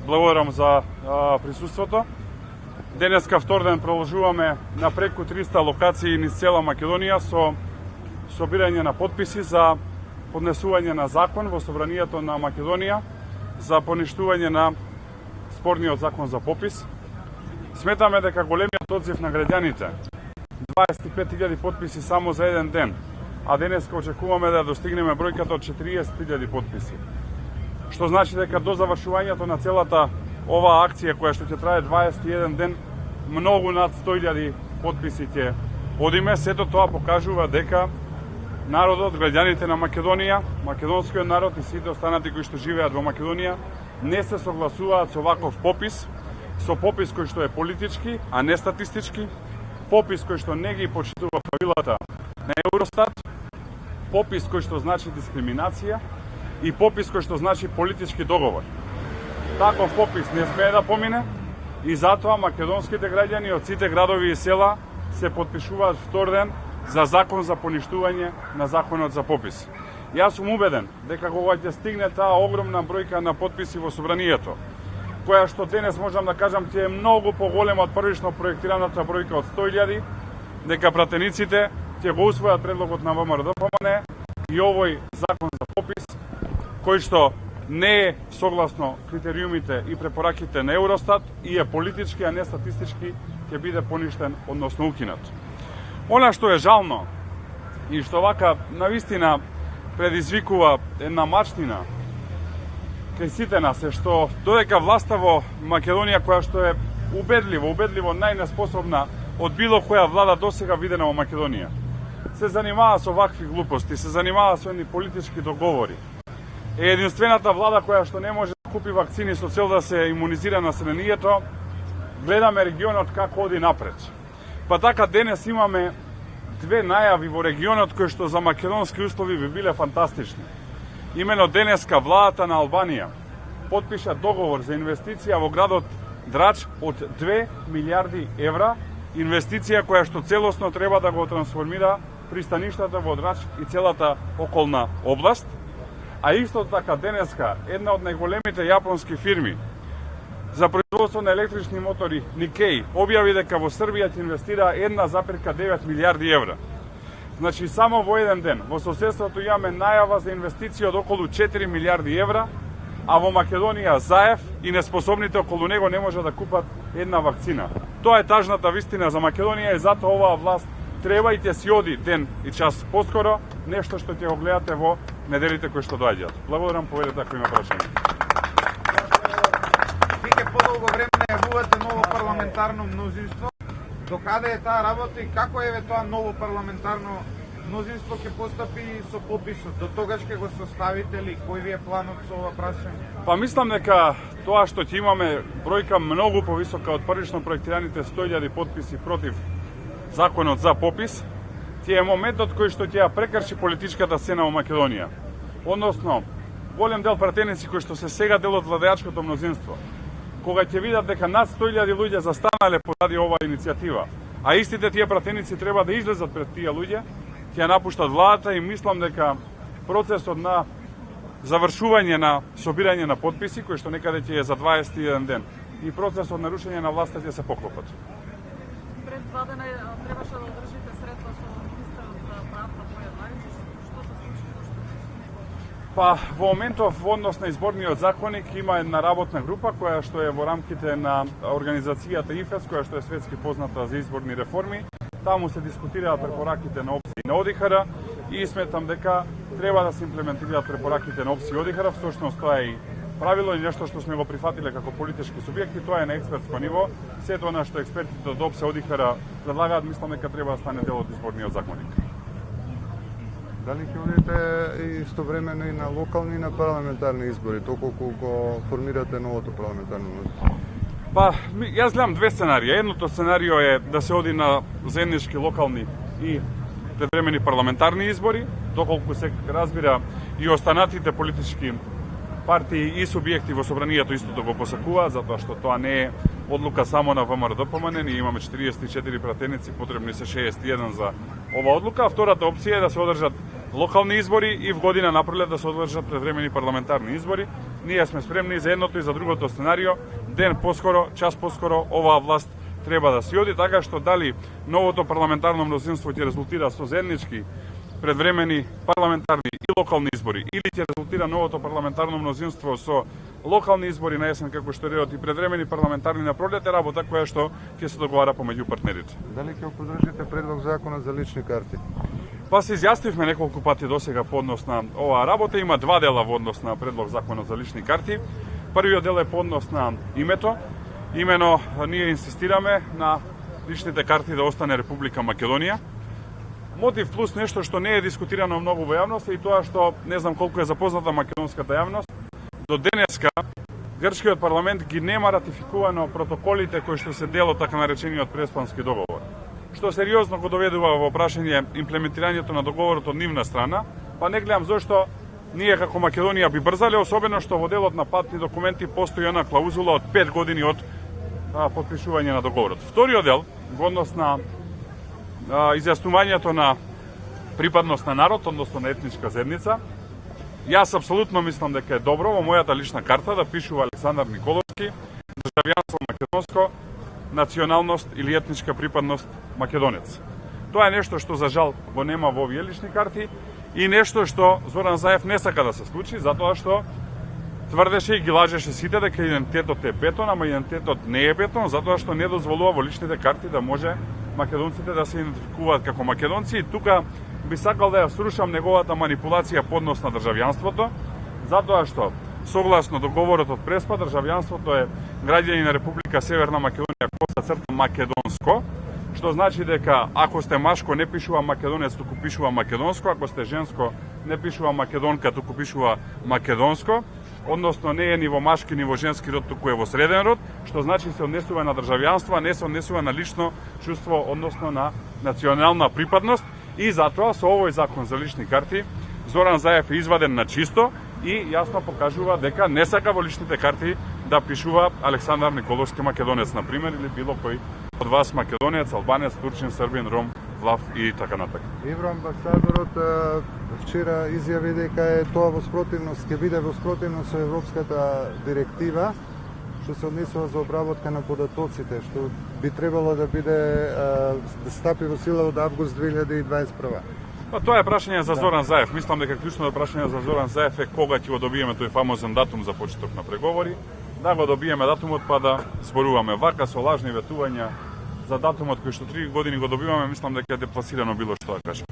Благодарам за присуството. Денеска втор ден продолжуваме на преку 300 локации низ цела Македонија со собирање на потписи за поднесување на закон во Собранието на Македонија за поништување на спорниот закон за попис. Сметаме дека големиот одзив на граѓаните, 25.000 потписи само за еден ден, а денеска очекуваме да достигнеме бројката од 40.000 потписи. Што значи дека до завршувањето на целата оваа акција, која што ќе трае 21 ден, многу над 100.000 потписи ќе одиме. Сето тоа покажува дека народот, граѓаните на Македонија, македонскиот народ и сите останати кои што живеат во Македонија не се согласуваат со ваков попис, со попис кој што е политички, а не статистички, попис кој што не ги почитува правилата на Евростат, попис кој што значи дискриминација и попис кој што значи политички договор. Таков попис не смее да помине и затоа македонските граѓани од сите градови и села се потпишуваат втор ден за закон за поништување на законот за попис. Јас сум убеден дека кога ќе стигне таа огромна бројка на потписи во Собранието, која што денес можам да кажам ќе е многу поголема од првично проектираната бројка од 100.000, дека пратениците ќе го усвојат предлогот на ВМРО-ДПМН и овој закон за попис, кој што не е согласно критериумите и препораките на Евростат и е политички, а не статистички, ќе биде поништен, односно укинат. Она што е жално и што вака навистина предизвикува една мачнина кај сите нас е што додека власта во Македонија, која што е убедливо најнеспособна од било која влада досега видена во Македонија, се занимава со вакви глупости, се занимава со едни политички договори. Е единствената влада која што не може да купи вакцини со цел да се имунизира населението, гледаме регионот како оди напред. Па така денес имаме две најави во регионот кои што за македонски услови би биле фантастични. Имено денеска владата на Албанија потпиша договор за инвестиција во градот Драч од 2 милиарди евра, инвестиција која што целосно треба да го трансформира пристаништата во Драч и целата околна област. А исто така денеска една од најголемите јапонски фирми за производство на електрични мотори, Никеј, објави дека во Србија ќе инвестира 1,9 милиарди евра. Значи, само во еден ден во соседството имаме најава за инвестиција од околу 4 милиарди евра, а во Македонија Заев и неспособните околу него не може да купат една вакцина. Тоа е тажната вистина за Македонија и затоа оваа власт треба и ќе си оди ден и час поскоро, нешто што ќе го гледате во неделите кои што доаѓаат. Благодарам, поведете ако има прашање. Вие подолго време најавувате ново парламентарно мнозинство. Докаде е таа работа и како еве тоа ново парламентарно мнозинство ќе постапи со пописот? До тогаш ќе го составите ли? Кој ви е планот со ова прашање? Па мислам дека тоа што ќе имаме бројка многу повисока од првично проектираните 100.000 потписи против законот за попис, ќе е моментот кој што ќе ја прекрши политичката сцена во Македонија. Односно, голем дел пратеници кои што се сега дел од владеачкото мнозинство, кога ќе видат дека над 100.000 луѓе застанале позади оваа иницијатива, а истите тие пратеници треба да излезат пред тие луѓе, ќе ја напуштат владата и мислам дека процесот на завршување на собирање на потписи, кој што некаде ќе е за 21 ден, и процесот на рушење на власта ќе се поклопат. Пред 2 дена требаше да одржите средба со министерот за правда Бојан Мајчич. Што се случи? Па, во моментов, во однос на изборниот законник, има една работна група која што е во рамките на организацијата ИФЕС, која што е светски позната за изборни реформи. Таму се дискутираат препораките на ОПСИ и на ОДИХР и сметам дека треба да се имплементираат препораките на ОПСИ и ОДИХР. Всушност тоа е и правило и нешто што сме го прифатиле како политички субјекти, тоа е на експертско ниво. Сето она што експертите од ОПСИ и ОДИХР предлагаат, мислам дека треба да стане дел од изборниот законник. Дали ќе одите истовремено и на локални и на парламентарни избори, доколку го формирате новото парламентарно мнозинство? Па, јас гледам две сценарија. Едното сценарио е да се оди на заеднички локални и предвремени парламентарни избори, доколку се разбира и останатите политички партии и субјекти во собранието истото го посакуваат, затоа што тоа не е одлука само на ВМРО-ДПМН, ние имаме 44 пратеници, потребни се 61 за ова одлука. А втората опција е да се одржат локални избори и в година напролет да се одржат предвремени парламентарни избори. Ние сме спремни за едното и за другото сценарио. Ден поскоро, час поскоро оваа власт треба да си оди, така што дали новото парламентарно мнозинство ќе резултира со заеднички предвремени парламентарни и локални избори, или ќе резултира новото парламентарно мнозинство со локални избори на есен, како што реот, и предвремени парламентарни на пролет, е работа која што ќе се договара помеѓу партнерите. Дали ќе поддржите предлог закона за лични карти? Па се изјаснивме неколку пати досега по однос на оваа работа. Има два дела во однос на предлог закона за лични карти. Првиот дел е по однос на името. Имено ние инсистираме на личните карти да остане Република Македонија. Мотив плюс нешто што не е дискутирано многу во јавност и тоа што не знам колку е запозната македонската јавност. До денеска грчкиот парламент ги нема ратификувано протоколите кои што се дел од така наречениот Преспански договор, што сериозно го доведува во прашање имплементирањето на договорот од нивна страна, па не гледам зошто ние како Македонија би брзале, особено што во делот на патни документи постои една клаузула од 5 години од подпишување на договорот. Вториот дел, во однос на изјаснувањето на припадност на народ, односно на етничка заедница, јас апсолутно мислам дека е добро во мојата лична карта да пишува Александар Николовски, државјанство македонско, националност или етничка припадност македонец. Тоа е нешто што за жал го нема во овие лични карти и нешто што Зоран Заев не сака да се случи, затоа што тврдеше и ги лажеше сите дека идентитетот е бетон, ама идентитетот не е бетон, затоа што не дозволува во личните карти да може македонците да се идентификуваат како македонци. И тука би сакал да ја срушам неговата манипулација по однос на државјанството, затоа што согласно договорот од Преспа, државјанството е граѓани на Република Северна Македонија / македонско, што значи дека ако сте машко не пишува македонец, туку пишува македонско, ако сте женско не пишува македонка, туку пишува македонско, односно не е ни во машки ни во женски род, туку е во среден род, што значи се однесува на државјанство, а не се однесува на лично чувство, односно на национална припадност. И затоа со овој закон за лични карти Зоран Заев е изваден на чисто и јасно покажува дека не сака во личните карти да пишува Александар Николовски македонец, например, или било кој од вас македонец, албанец, турчин, србин, ром, влав и така натака. Евроамбасадорот вчера изјави дека е тоа во спротивност, ќе биде во спротивност со европската директива што се однесува за обработка на податоците, што би требало да биде да стапи во сила од август 2021. Па тоа е прашање за Зоран Заев. Мислам дека клучното прашање за Зоран Заев е кога ќе го добиеме тој фамозен датум за почеток на преговори. Да го добиеме датумот, па да зборуваме вака со лажни ветувања за датумот кој што 3 години го добиваме, мислам дека е депласирано било што да кажем.